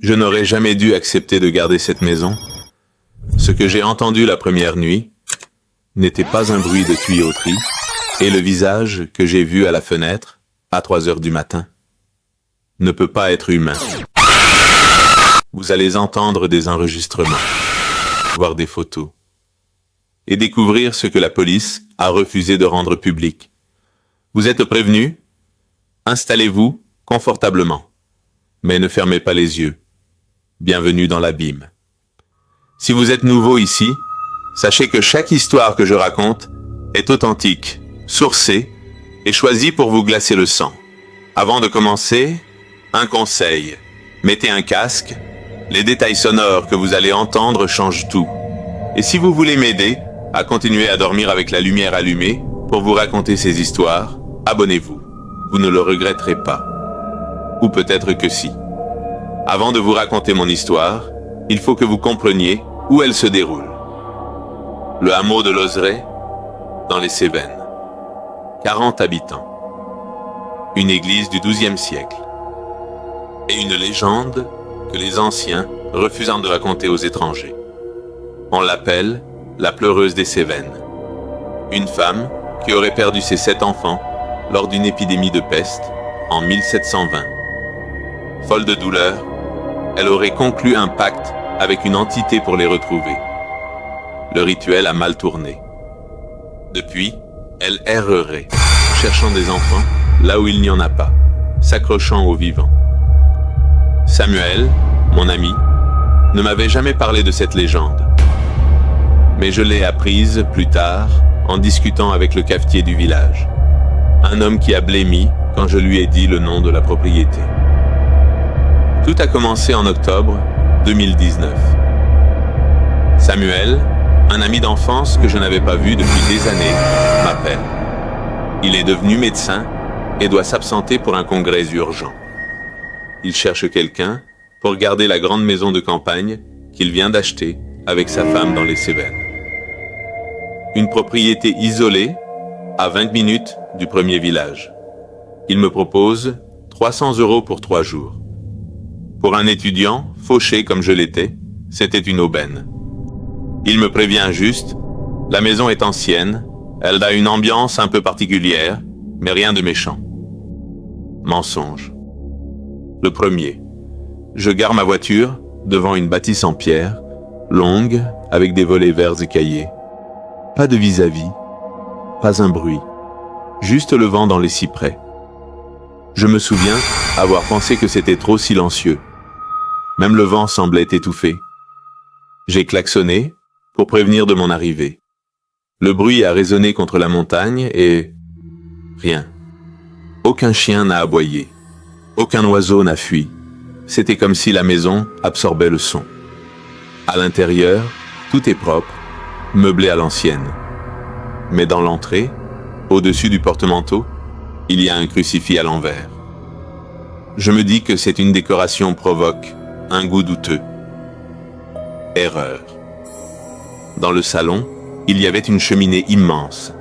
Je n'aurais jamais dû accepter de garder cette maison. Ce que j'ai entendu la première nuit n'était pas un bruit de tuyauterie, et le visage que j'ai vu à la fenêtre, à 3 heures du matin, ne peut pas être humain. Vous allez entendre des enregistrements, voir des photos, et découvrir ce que la police a refusé de rendre public. Vous êtes prévenus? Installez-vous confortablement, mais ne fermez pas les yeux. Bienvenue dans l'abîme. Si vous êtes nouveau ici, sachez que chaque histoire que je raconte est authentique, sourcée et choisie pour vous glacer le sang. Avant de commencer, un conseil. Mettez un casque. Les détails sonores que vous allez entendre changent tout. Et si vous voulez m'aider à continuer à dormir avec la lumière allumée pour vous raconter ces histoires, abonnez-vous. Vous ne le regretterez pas. Ou peut-être que si. Avant de vous raconter mon histoire, il faut que vous compreniez où elle se déroule. Le hameau de Lozeret, dans les Cévennes. 40 habitants. Une église du XIIe siècle. Et une légende que les anciens refusant de raconter aux étrangers. On l'appelle la pleureuse des Cévennes. Une femme qui aurait perdu ses 7 enfants lors d'une épidémie de peste en 1720. Folle de douleur, elle aurait conclu un pacte avec une entité pour les retrouver. Le rituel a mal tourné. Depuis, elle errerait, cherchant des enfants là où il n'y en a pas, s'accrochant aux vivants. Samuel, mon ami, ne m'avait jamais parlé de cette légende. Mais je l'ai apprise plus tard en discutant avec le cafetier du village. Un homme qui a blêmi quand je lui ai dit le nom de la propriété. Tout a commencé en octobre 2019. Samuel, un ami d'enfance que je n'avais pas vu depuis des années, m'appelle. Il est devenu médecin et doit s'absenter pour un congrès urgent. Il cherche quelqu'un pour garder la grande maison de campagne qu'il vient d'acheter avec sa femme dans les Cévennes. Une propriété isolée à 20 minutes du premier village. Il me propose 300 € pour 3 jours. Pour un étudiant, fauché comme je l'étais, c'était une aubaine. Il me prévient juste, la maison est ancienne, elle a une ambiance un peu particulière, mais rien de méchant. Mensonge. Le premier. Je gare ma voiture devant une bâtisse en pierre, longue, avec des volets verts écaillés. Pas de vis-à-vis, pas un bruit, juste le vent dans les cyprès. Je me souviens avoir pensé que c'était trop silencieux. Même le vent semblait étouffé. J'ai klaxonné pour prévenir de mon arrivée. Le bruit a résonné contre la montagne et... rien. Aucun chien n'a aboyé. Aucun oiseau n'a fui. C'était comme si la maison absorbait le son. À l'intérieur, tout est propre, meublé à l'ancienne. Mais dans l'entrée, au-dessus du porte-manteau, il y a un crucifix à l'envers. Je me dis que c'est une décoration provoque un goût douteux. Erreur. Dans le salon, il y avait une cheminée immense.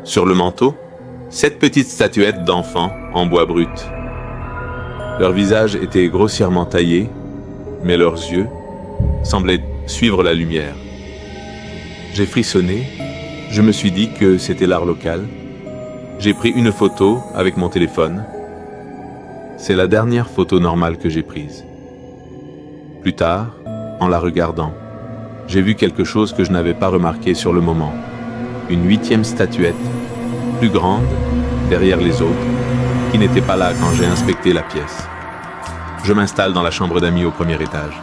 Sur le manteau, 7 petites statuettes d'enfants en bois brut. Leurs visages étaient grossièrement taillés, mais leurs yeux semblaient suivre la lumière. J'ai frissonné, je me suis dit que c'était l'art local. J'ai pris une photo avec mon téléphone. C'est la dernière photo normale que j'ai prise. Plus tard, en la regardant, j'ai vu quelque chose que je n'avais pas remarqué sur le moment. Une 8e statuette, plus grande, derrière les autres, qui n'était pas là quand j'ai inspecté la pièce. Je m'installe dans la chambre d'amis au premier étage.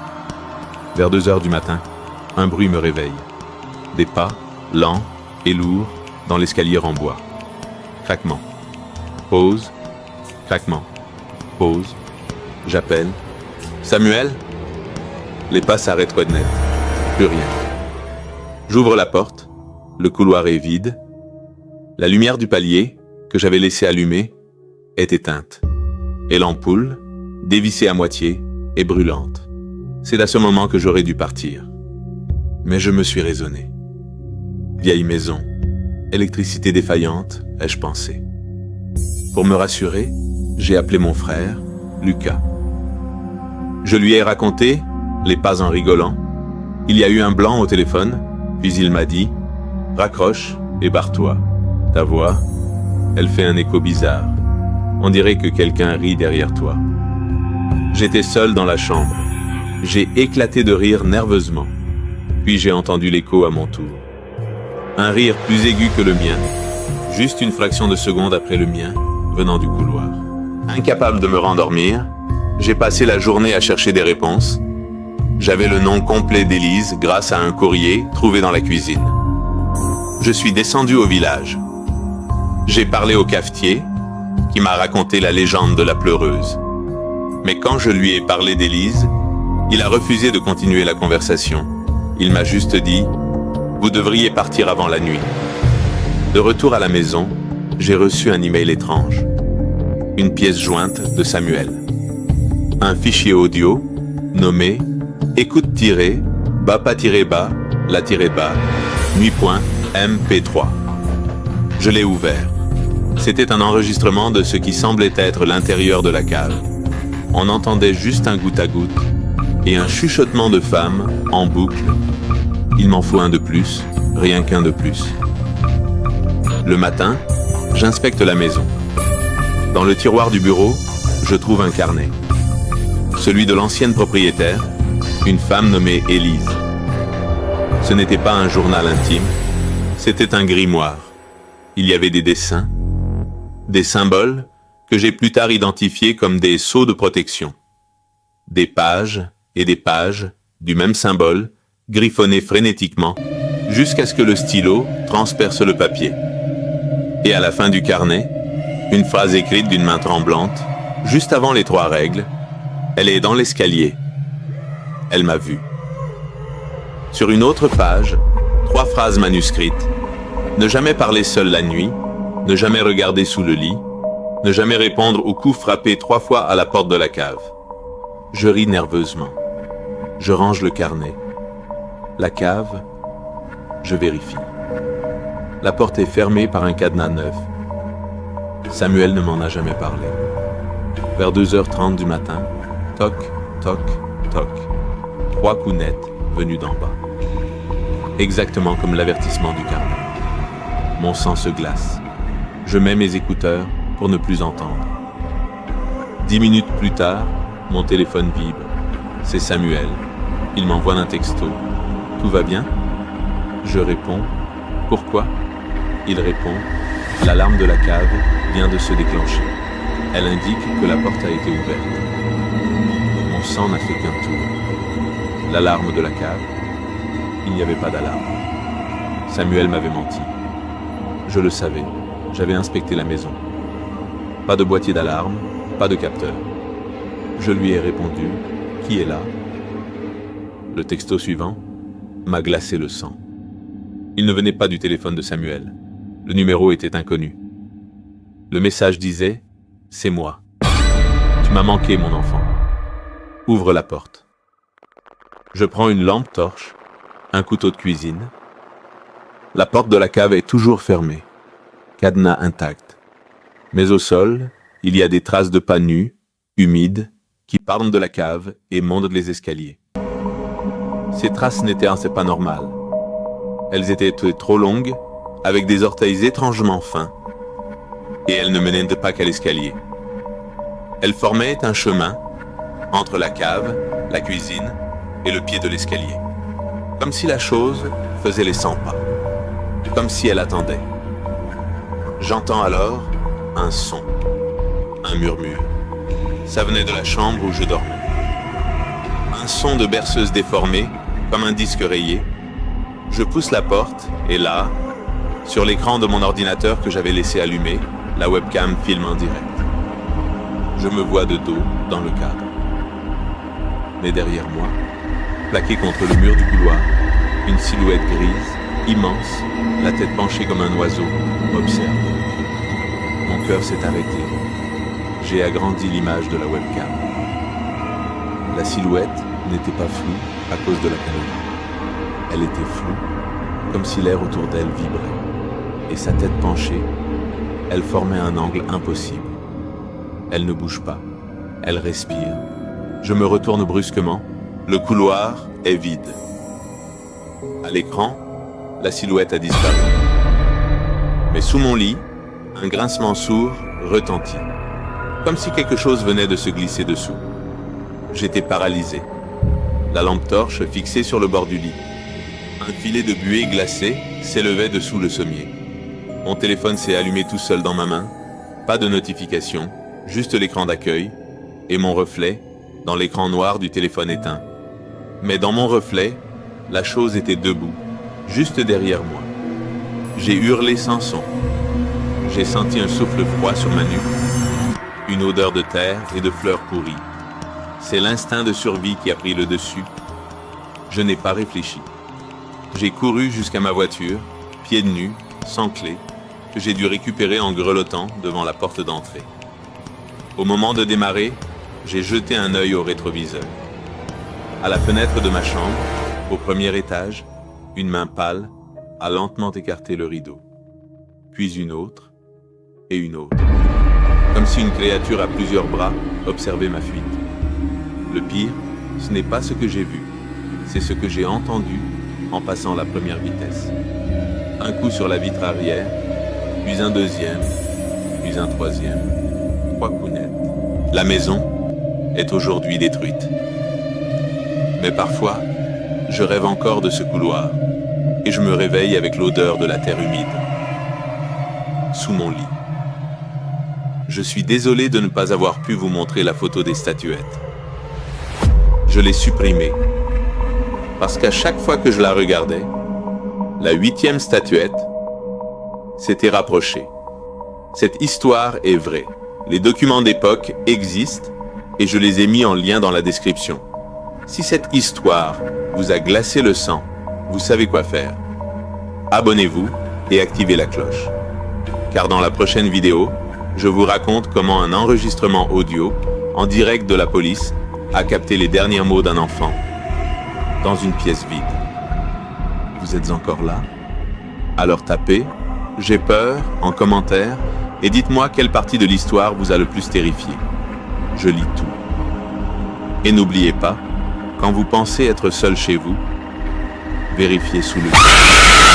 Vers 2 heures du matin, un bruit me réveille. Des pas, lents et lourds, dans l'escalier en bois. Craquement. Pause. Craquement. Pause. J'appelle. Samuel? Les pas s'arrêtent quoi de net. Plus rien. J'ouvre la porte. Le couloir est vide. La lumière du palier, que j'avais laissé allumer, est éteinte. Et l'ampoule, dévissée à moitié, est brûlante. C'est à ce moment que j'aurais dû partir. Mais je me suis raisonné. Vieille maison, électricité défaillante, ai-je pensé. Pour me rassurer, j'ai appelé mon frère, Lucas. Je lui ai raconté, les pas en rigolant. Il y a eu un blanc au téléphone, puis il m'a dit « Raccroche et barre-toi. Ta voix, elle fait un écho bizarre. On dirait que quelqu'un rit derrière toi. » J'étais seul dans la chambre. J'ai éclaté de rire nerveusement. Puis j'ai entendu l'écho à mon tour. Un rire plus aigu que le mien, juste une fraction de seconde après le mien, venant du couloir. Incapable de me rendormir, j'ai passé la journée à chercher des réponses. J'avais le nom complet d'Élise grâce à un courrier trouvé dans la cuisine. Je suis descendu au village. J'ai parlé au cafetier, qui m'a raconté la légende de la pleureuse. Mais quand je lui ai parlé d'Élise, il a refusé de continuer la conversation. Il m'a juste dit « Vous devriez partir avant la nuit ». De retour à la maison, j'ai reçu un email étrange. Une pièce jointe de Samuel. Un fichier audio nommé « Écoute-bas-pas-bas, la-bas, nuit.mp3 ». Je l'ai ouvert. C'était un enregistrement de ce qui semblait être l'intérieur de la cave. On entendait juste un goutte à goutte et un chuchotement de femme en boucle. Il m'en faut un de plus, rien qu'un de plus. Le matin, j'inspecte la maison. Dans le tiroir du bureau, je trouve un carnet. Celui de l'ancienne propriétaire, une femme nommée Élise. Ce n'était pas un journal intime, c'était un grimoire. Il y avait des dessins, des symboles que j'ai plus tard identifiés comme des sceaux de protection. Des pages et des pages du même symbole, griffonnés frénétiquement, jusqu'à ce que le stylo transperce le papier. Et à la fin du carnet, une phrase écrite d'une main tremblante, juste avant les 3 règles. Elle est dans l'escalier. Elle m'a vu. Sur une autre page, 3 phrases manuscrites. Ne jamais parler seul la nuit, ne jamais regarder sous le lit, ne jamais répondre au coup frappé 3 fois à la porte de la cave. Je ris nerveusement. Je range le carnet. La cave, je vérifie. La porte est fermée par un cadenas neuf. Samuel ne m'en a jamais parlé. Vers 2h30 du matin, toc, toc, toc. 3 coups nets venus d'en bas. Exactement comme l'avertissement du carnet. Mon sang se glace. Je mets mes écouteurs pour ne plus entendre. 10 minutes plus tard, mon téléphone vibre. C'est Samuel. Il m'envoie un texto. « Tout va bien ?» Je réponds. « Pourquoi ?» Il répond. « L'alarme de la cave vient de se déclencher. Elle indique que la porte a été ouverte. » Mon sang n'a fait qu'un tour. L'alarme de la cave. Il n'y avait pas d'alarme. Samuel m'avait menti. Je le savais. J'avais inspecté la maison. Pas de boîtier d'alarme, pas de capteur. Je lui ai répondu « Qui est là ?» Le texto suivant m'a glacé le sang. Il ne venait pas du téléphone de Samuel. Le numéro était inconnu. Le message disait « C'est moi. Tu m'as manqué, mon enfant. Ouvre la porte. » Je prends une lampe torche, un couteau de cuisine. La porte de la cave est toujours fermée. Cadenas intact. Mais au sol, il y a des traces de pas nus, humides, qui partent de la cave et montent les escaliers. Ces traces n'étaient pas normales. Elles étaient trop longues, avec des orteils étrangement fins, et elles ne menaient pas qu'à l'escalier. Elles formaient un chemin entre la cave, la cuisine et le pied de l'escalier. Comme si la chose faisait les 100 pas. Comme si elle attendait. J'entends alors un son, un murmure. Ça venait de la chambre où je dormais. Un son de berceuse déformée, comme un disque rayé. Je pousse la porte et là, sur l'écran de mon ordinateur que j'avais laissé allumé, la webcam filme en direct. Je me vois de dos dans le cadre. Mais derrière moi, plaqué contre le mur du couloir, une silhouette grise, immense, la tête penchée comme un oiseau, m'observe. Mon cœur s'est arrêté. J'ai agrandi l'image de la webcam. La silhouette n'était pas floue à cause de la caméra. Elle était floue, comme si l'air autour d'elle vibrait. Et sa tête penchée, elle formait un angle impossible. Elle ne bouge pas, elle respire, Je me retourne brusquement. Le couloir est vide. À l'écran, la silhouette a disparu. Mais sous mon lit, un grincement sourd retentit, comme si quelque chose venait de se glisser dessous. J'étais paralysé, la lampe torche fixée sur le bord du lit. Un filet de buée glacée s'élevait dessous le sommier. Mon téléphone s'est allumé tout seul dans ma main, pas de notification, juste l'écran d'accueil, et mon reflet dans l'écran noir du téléphone éteint. Mais dans mon reflet, la chose était debout, juste derrière moi. J'ai hurlé sans son. J'ai senti un souffle froid sur ma nuque, une odeur de terre et de fleurs pourries. C'est l'instinct de survie qui a pris le dessus. Je n'ai pas réfléchi. J'ai couru jusqu'à ma voiture, pieds nus, sans clé, que j'ai dû récupérer en grelottant devant la porte d'entrée. Au moment de démarrer, j'ai jeté un œil au rétroviseur. À la fenêtre de ma chambre, au premier étage, une main pâle a lentement écarté le rideau. Puis une autre, et une autre. Comme si une créature à plusieurs bras observait ma fuite. Le pire, ce n'est pas ce que j'ai vu, c'est ce que j'ai entendu en passant la première vitesse. Un coup sur la vitre arrière, puis un deuxième, puis un troisième. 3 coups nets. La maison est aujourd'hui détruite. Mais parfois, je rêve encore de ce couloir, et je me réveille avec l'odeur de la terre humide. Sous mon lit. Je suis désolé de ne pas avoir pu vous montrer la photo des statuettes. Je l'ai supprimée, parce qu'à chaque fois que je la regardais, la 8e statuette s'était rapprochée. Cette histoire est vraie. Les documents d'époque existent et je les ai mis en lien dans la description. Si cette histoire vous a glacé le sang, vous savez quoi faire. Abonnez-vous et activez la cloche. Car dans la prochaine vidéo, je vous raconte comment un enregistrement audio en direct de la police a capté les derniers mots d'un enfant dans une pièce vide. Vous êtes encore là? Alors tapez « J'ai peur » en commentaire et dites-moi quelle partie de l'histoire vous a le plus terrifié. Je lis tout. Et n'oubliez pas, quand vous pensez être seul chez vous, vérifiez sous le lit.